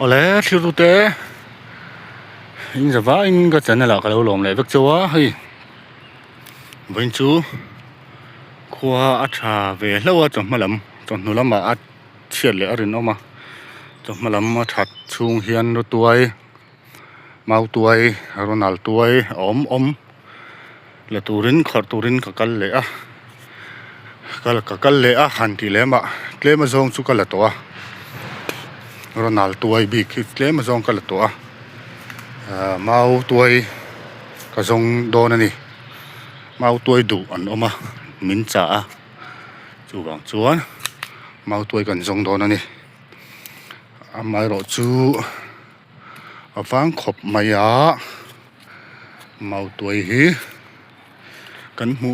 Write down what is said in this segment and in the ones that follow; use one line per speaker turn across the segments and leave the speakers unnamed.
ole thiru te in zawa in ka chana la ka lo lom le vek chawa hei vin chu khua a tha ve hlowa chawh hmalam chawh hnu lama a thiat le a rin awma chawh hmalam a that chhung hian ru tuai mau tuai ronal tuai om le turin khar turin ka kal le a kal le a han ti lema tlema zong chu kala to a ronal tuai bi khi tlema zong kala to a mau tuai ka zong don ani mau tuai du an oma min cha a chu wang chuan mau tuai kan zong don ani amai ro chu awang khop maya mau tuai hi kan mu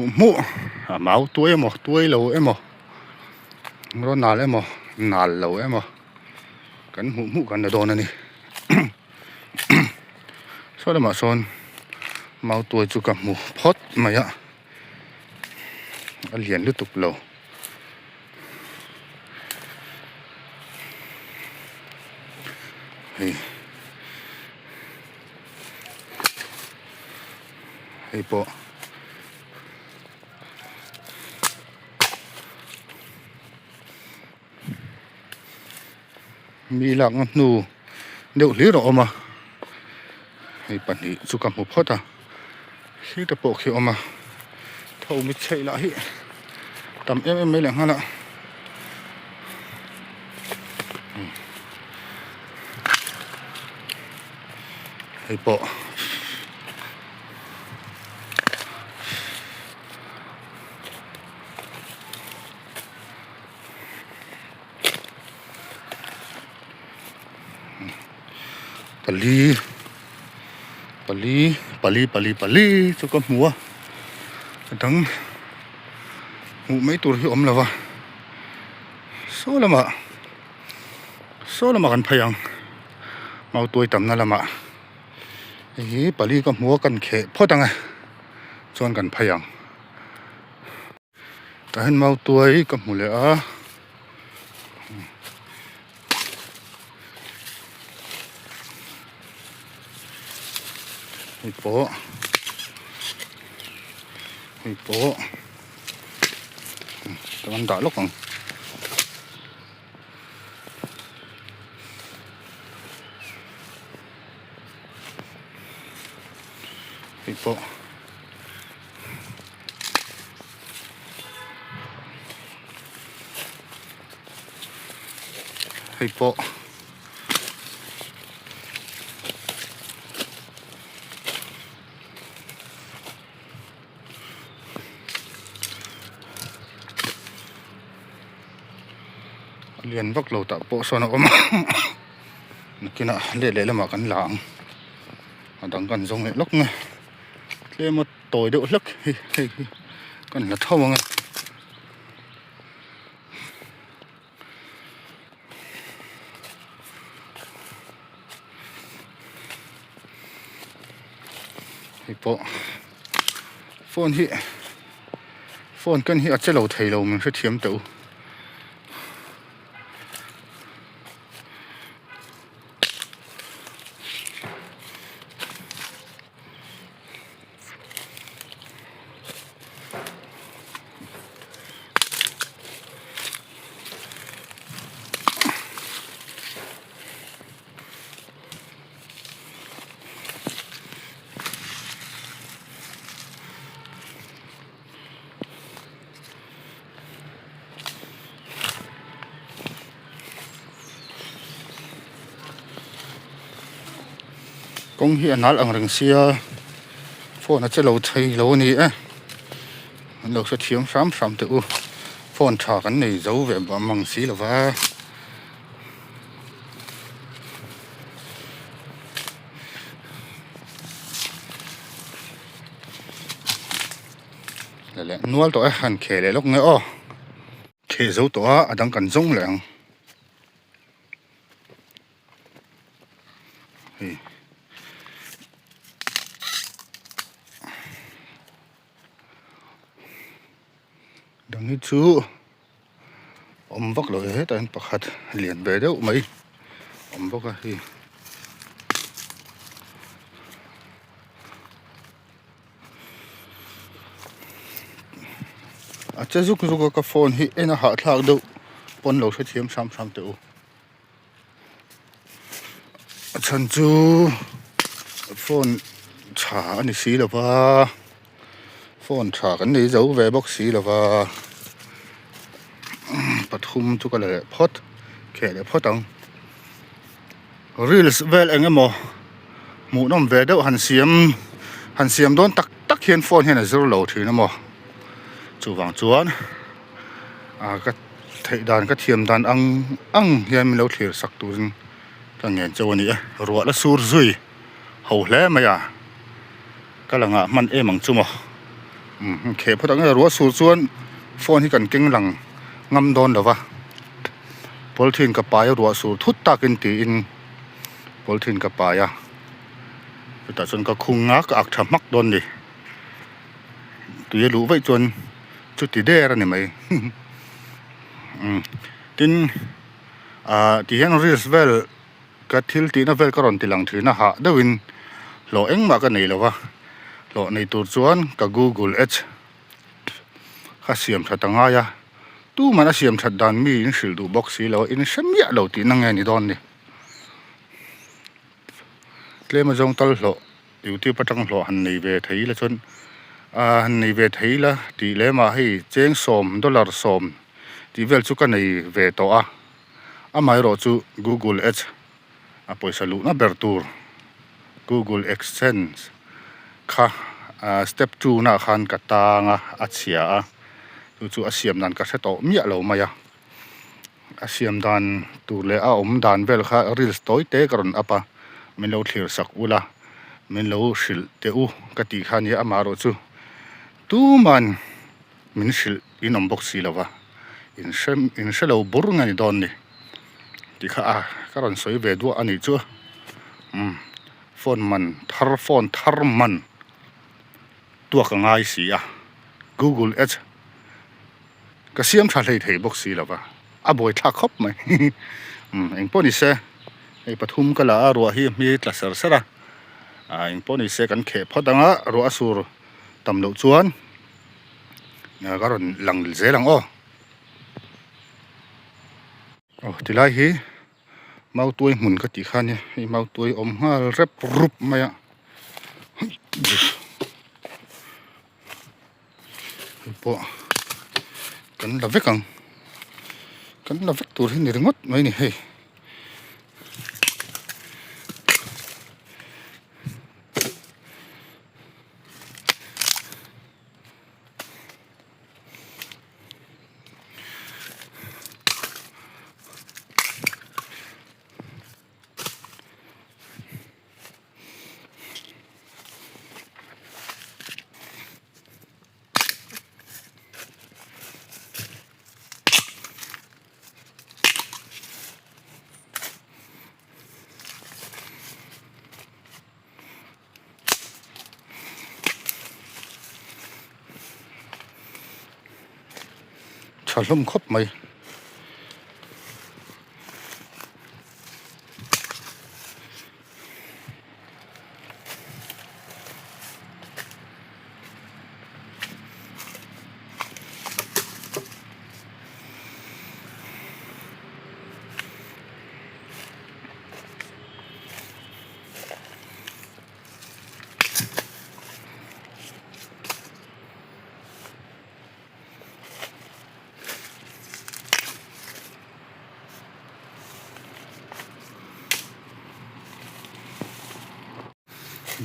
mau tuai emo tuai lo emo ronal emo nal lo emo kan mu kan don ani so lama son mau tuai chu ka mu phot maya a lian lu tuk lo hei po mi lang nu đều lý rõ mà hei pan hi chu ka mu phot a hi ta po khi oma thâu mi chei la hi tam em mấy lang hala hei po pali cho con mua đắng ngủ mấy tuổi thì ốm là va số là mà gần phải ăn mau tuổi tầm na là mà ý pali con mua cần khé phô tăng à chọn gần phải ăn ta hen mau tuổi con mua lẽ à hei po teman dah lok ang hei po liền vác lầu tạo bộ so nó ôm kia nọ để là mà cắn lạng đằng gần giống này lốc này kia một tồi độ lốc còn là thâu ngay bộ phone cân hi ở trên lầu thầy lầu mình sẽ thiếm tấu công hiện nói là rừng xia phone nó sẽ lâu thầy lâu ní á lâu sẽ thiếm sám tự phone thả cái này giấu về bằng xí là va lại nuôi tỏi hàn khề lại lúc nữa khề giấu tỏi ở đang cần giống lẹng đằng chú vác lối hết anh bạc hạt liền về đâu mấy om bawk a hi a che zuk zuk ka phone hi ena ha thlak deuh pon lo thre thiam sam sam te u a chan chu phone tha ani si lova phone tha kan nei zo ve bawk si lova pathum chu ka le phot khe le photang reels vel engemaw mu nom ve deuh han siam don tak tak hian phone hian a zir lo thin emaw chu wang chuan ka thei dan ka thiam dan ang hian mi lo thlir sak turin ka ngen chaw ani a ruah la sur zui ho hle mai a ka langa man emang chumo khe photang a ruah sur chuan phone hi kan keng lang ngam don lova polthin ka pai ruah sur thut takin ti in polthin ka paya ta chon ka khunga ka ak thamak don ni tuye lu vai chon chuti der ani mai tin ti hian reels vel ka thil ti na vel ka ron ti lang thina ha deuhin lo engma ka nei lova lo nei tur chuan ka Google Ads kha siam thatanga ya tu mana siam that dan mi in hril du box hi lo in hramia lo ti na nge ni don ni tlema jong tal hlo YouTube patang hlo han nei ve thei la chon han nei ve thei la ti le ma hei cheng som dollar som ti vel chu ka nei ve to a amai ro chu Google Ads a poisa lu na ber tur Google AdSense kha step 2 na khan ka tanga a chia a chu asiam dan ka seto mia lo maya asiam dan tur le a om dan vel kha reels toy te karon apa min lo thlir sak ula min lo hril te u ka ti khan ya amaro chu tu man min hril in om box si lova in shelo bur ngani don ni ti kha karon soi ve du ani chu phone thar man tua ka ngai si a Google Ads ka siam tha hlei thei box si lova a boi tha khop mai eng poni se ei pathum kala ruah hi mi tla ser sera eng poni se kan khe photanga ruah sur tam lo chuan karon lang zelang tilai hi mau tuai mun ka ti khan hi mau tuai om ngal rep rup maya po kan la vekang kan la vek tur hi ni ringot mai ni hei chalum khop mai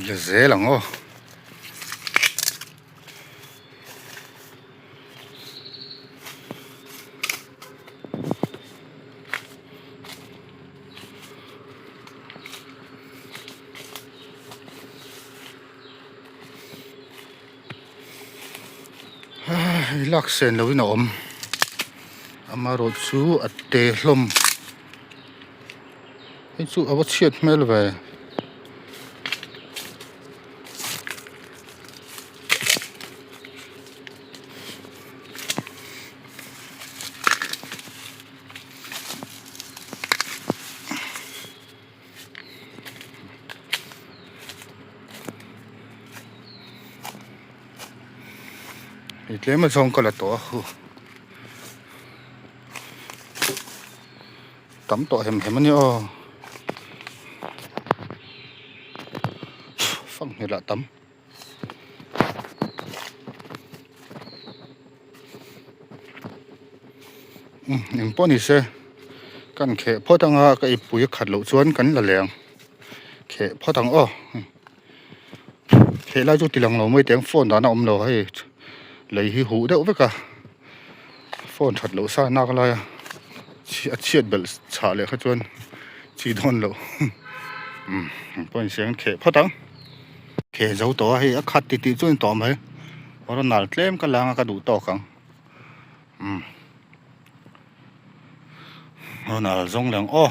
le zelang lak sen lo in om amaro chu atte hlom hi chu awa chiat mel ve tle mà xong có là tổ tắm tổ hẻm hẻm nhá phăng này là tắm em bỏ đi xeกันเขพ่อตังอ่ะก็ไอ้ปุ๋ยขัดเหลวชวนกันละแรงเขพ่อตังอ้อเขไล่จุดตีหลังเราไม่แต่งโฟนตอนนั้นอมเราให้เลยหิหูเด้อไปกะโฟนขัดเหลวซ่านักอะไรเชียดเบลชาเลยเขาชวนจีดอนเราป้อนเสียงเขพ่อตังเขเจ้าตัวให้ขัดติดจนต่อไหมเพราะเราหนาเล่มกันล้างกระดูต่อกันเราหนาจงเหลืองอ้อ